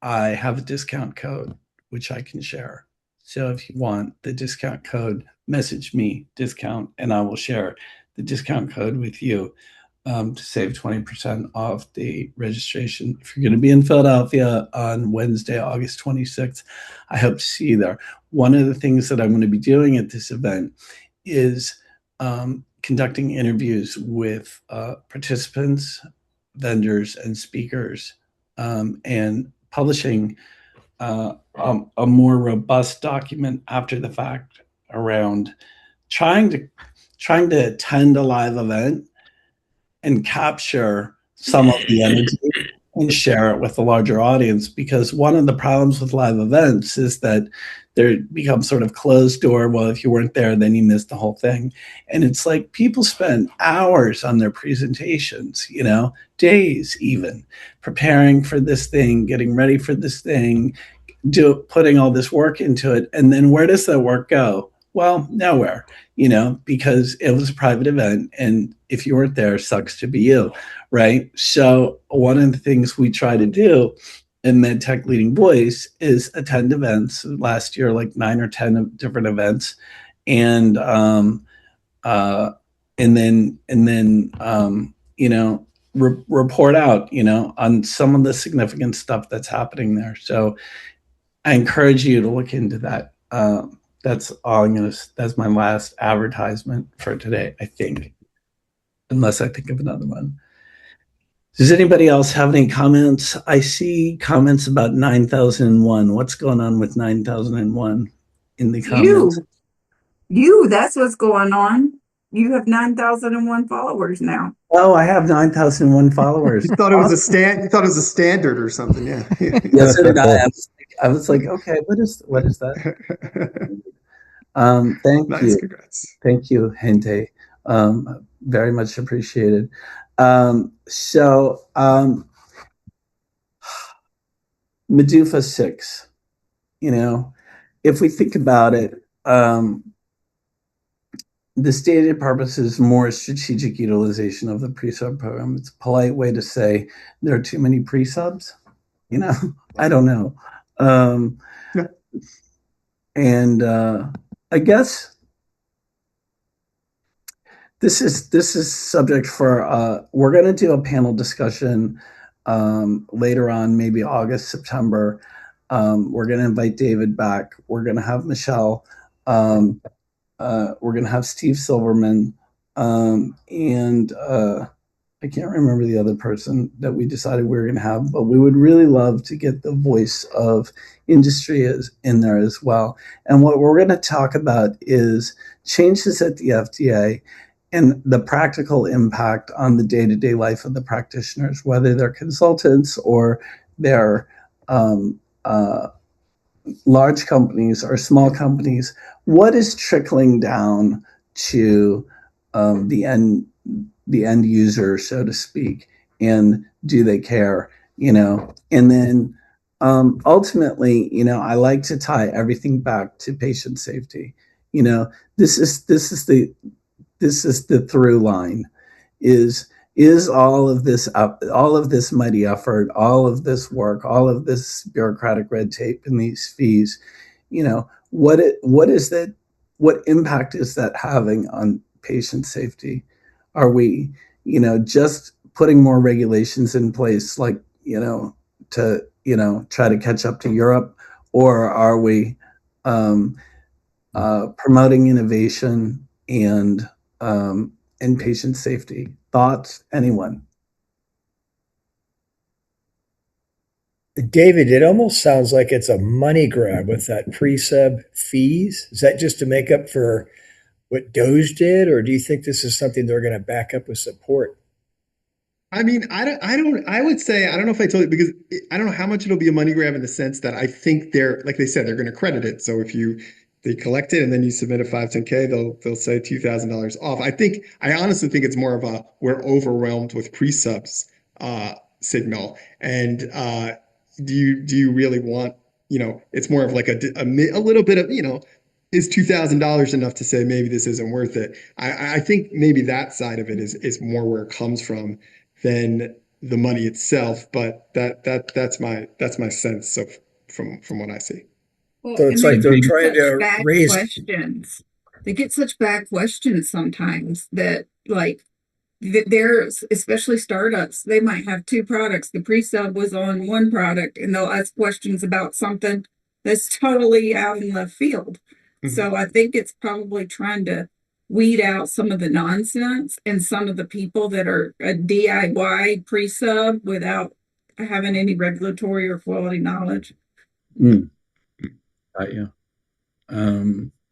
[SPEAKER 2] I have a discount code, which I can share. So if you want the discount code, message me discount, and I will share the discount code with you. to save 20% off the registration. If you're going to be in Philadelphia on Wednesday, August 26th, I hope to see you there. One of the things that I'm going to be doing at this event is conducting interviews with participants, vendors, and speakers, and publishing a more robust document after the fact around trying to attend a live event and capture some of the energy and share it with a larger audience. Because one of the problems with live events is that they become sort of closed door. Well, if you weren't there, then you missed the whole thing. And it's like people spend hours on their presentations, days even, preparing for this thing, getting ready for this thing, putting all this work into it. And then where does that work go? Well, nowhere, because it was a private event. And if you weren't there, sucks to be you, right? So one of the things we try to do in MedTech Leading Voice is attend events. Last year, like 9 or 10 different events. And then report out, on some of the significant stuff that's happening there. So I encourage you to look into that. That's all that's my last advertisement for today, I think, unless I think of another one. Does anybody else have any comments? I see comments about 9001. What's going on with 9001 in the comments?
[SPEAKER 6] That's what's going on. You have 9,001 followers now.
[SPEAKER 2] Oh, I have 9,001 followers.
[SPEAKER 1] You thought it was you thought it was a standard or something, yeah.
[SPEAKER 2] Yes, so did I. I was like, okay, what is that? Thank
[SPEAKER 1] Nice,
[SPEAKER 2] you.
[SPEAKER 1] congrats.
[SPEAKER 2] Thank you, Hente. Very much appreciated. MDUFA VI, if we think about it, the stated purpose is more strategic utilization of the pre-sub program. It's a polite way to say there are too many pre-subs. I don't know.
[SPEAKER 1] Yeah.
[SPEAKER 2] And I guess this is subject for we're going to do a panel discussion later on, maybe August, September. We're going to invite David back. We're going to have Michelle. We're going to have Steve Silverman, and I can't remember the other person that we decided we were going to have, but we would really love to get the voice of industry in there as well. And what we're going to talk about is changes at the FDA and the practical impact on the day-to-day life of the practitioners, whether they're consultants or they're large companies or small companies. What is trickling down to the end user, so to speak, and do they care? And then ultimately, I like to tie everything back to patient safety. This is the through line. Is all of this mighty effort, all of this work, all of this bureaucratic red tape and these fees, what impact is that having on patient safety? Are we, just putting more regulations in place, like, to, try to catch up to Europe, or are we promoting innovation and patient safety? Thoughts, anyone?
[SPEAKER 8] David, it almost sounds like it's a money grab with that pre-sub fees. Is that just to make up for what Doge did, or do you think this is something they're going to back up with support?
[SPEAKER 1] I mean, I would say, I don't know if I told you, because I don't know how much it'll be a money grab in the sense that I think like they said, they're going to credit it. So if they collect it and then you submit a 510K, they'll say $2,000 off. I honestly think it's more of we're overwhelmed with pre-subs signal. And do you really want, it's more of like a little bit of, is $2,000 enough to say maybe this isn't worth it? I think maybe that side of it is more where it comes from than the money itself. But that's my sense from what I see.
[SPEAKER 6] Well,
[SPEAKER 8] So it's like they're trying to raise
[SPEAKER 6] questions. They get such bad questions sometimes that, like, there's, especially startups, they might have two products. The pre-sub was on one product, and they'll ask questions about something that's totally out in left field. So I think it's probably trying to weed out some of the nonsense and some of the people that are a DIY pre-sub without having any regulatory or quality knowledge.
[SPEAKER 2] Got you.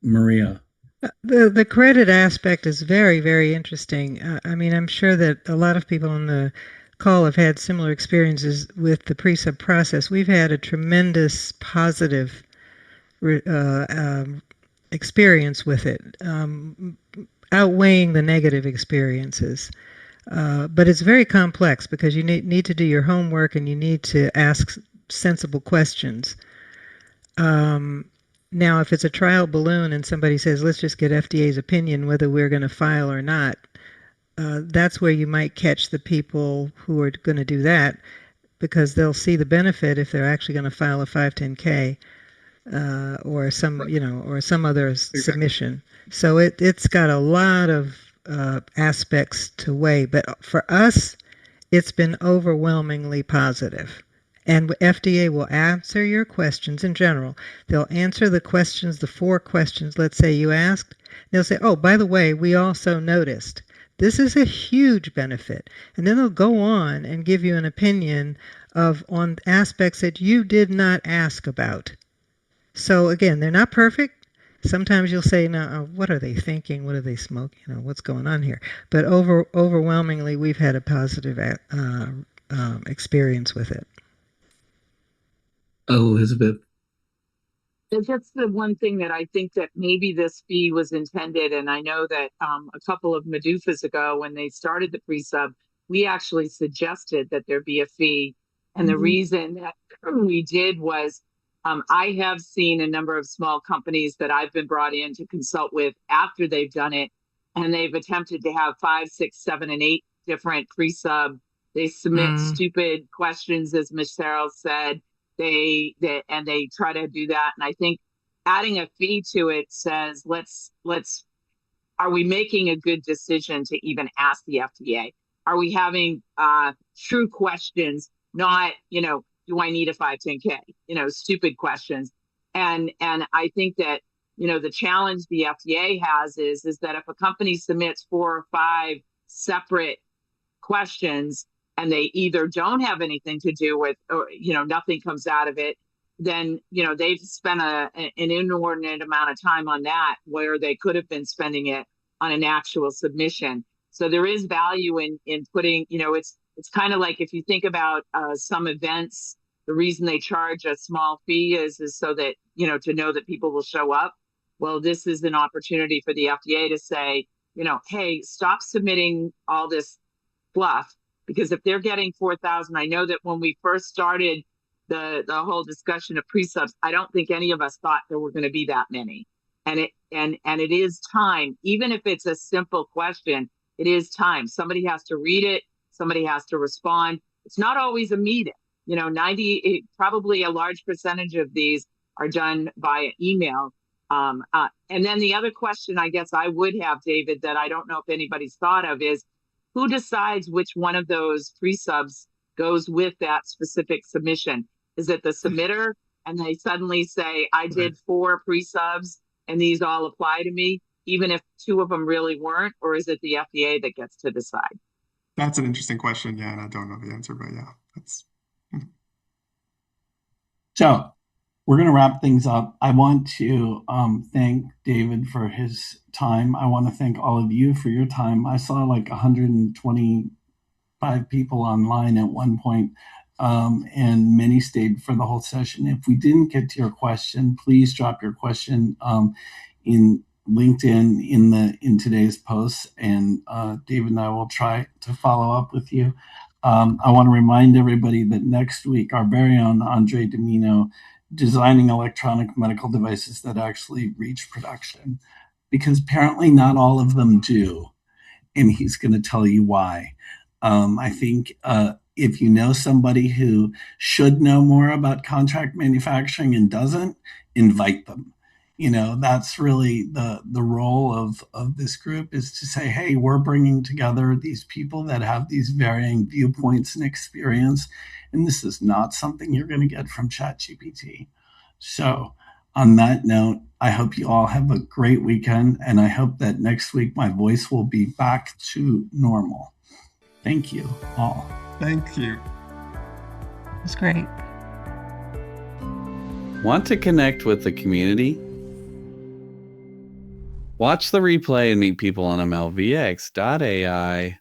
[SPEAKER 2] Maria.
[SPEAKER 4] The credit aspect is very, very interesting. I mean, I'm sure that a lot of people on the call have had similar experiences with the pre-sub process. We've had a tremendous positive experience with it, outweighing the negative experiences. But it's very complex because you need to do your homework and you need to ask sensible questions. Now, if it's a trial balloon and somebody says, let's just get FDA's opinion whether we're going to file or not, that's where you might catch the people who are going to do that, because they'll see the benefit if they're actually going to file a 510K or some, or some other submission. So it's got a lot of aspects to weigh. But for us, it's been overwhelmingly positive. And FDA will answer your questions in general. They'll answer the questions, the 4 questions, let's say you asked. They'll say, oh, by the way, we also noticed. This is a huge benefit. And then they'll go on and give you an opinion on aspects that you did not ask about. So again, they're not perfect. Sometimes you'll say, no, what are they thinking? What are they smoking? What's going on here? But overwhelmingly, we've had a positive experience with it.
[SPEAKER 2] Elizabeth.
[SPEAKER 5] It's just the one thing that I think that maybe this fee was intended, and I know that a couple of MDUFAs ago, when they started the pre-sub, we actually suggested that there be a fee. And the reason that we did was I have seen a number of small companies that I've been brought in to consult with after they've done it, and they've attempted to have 5, 6, 7, and 8 different pre-sub. They submit stupid questions, as Ms. Sarah said. They try to do that, and I think adding a fee to it says are we making a good decision to even ask the FDA? Are we having true questions, not do I need a 510K? Stupid questions. And I think that the challenge the FDA has is that if a company submits 4 or 5 separate questions, and they either don't have anything to do with, or nothing comes out of it, then they've spent an inordinate amount of time on that, where they could have been spending it on an actual submission. So there is value in putting, it's kind of like if you think about some events, the reason they charge a small fee is so that to know that people will show up. Well, this is an opportunity for the FDA to say, hey, stop submitting all this fluff. Because if they're getting 4,000, I know that when we first started the whole discussion of pre-subs, I don't think any of us thought there were going to be that many. And it is time, even if it's a simple question, it is time. Somebody has to read it. Somebody has to respond. It's not always a meeting. 90, probably a large percentage of these are done via email. And then the other question I guess I would have, David, that I don't know if anybody's thought of is, who decides which one of those pre-subs goes with that specific submission? Is it the submitter and they suddenly say, I did 4 pre-subs and these all apply to me, even if 2 of them really weren't? Or is it the FDA that gets to decide?
[SPEAKER 1] That's an interesting question. Yeah, and I don't know the answer, but yeah, that's.
[SPEAKER 2] So we're going to wrap things up. I want to thank David for his time. I want to thank all of you for your time. I saw like 125 people online at one point, and many stayed for the whole session. If we didn't get to your question, please drop your question in LinkedIn in today's posts, and David and I will try to follow up with you. I want to remind everybody that next week, our very own Andre Domino, designing electronic medical devices that actually reach production, because apparently not all of them do, and he's going to tell you why. I think if you know somebody who should know more about contract manufacturing and doesn't, invite them. That's really the role of this group, is to say, hey, we're bringing together these people that have these varying viewpoints and experience, and this is not something you're going to get from ChatGPT. So on that note, I hope you all have a great weekend, and I hope that next week my voice will be back to normal. Thank you all.
[SPEAKER 1] Thank you.
[SPEAKER 4] It's great.
[SPEAKER 9] Want to connect with the community? Watch the replay and meet people on MLVX.ai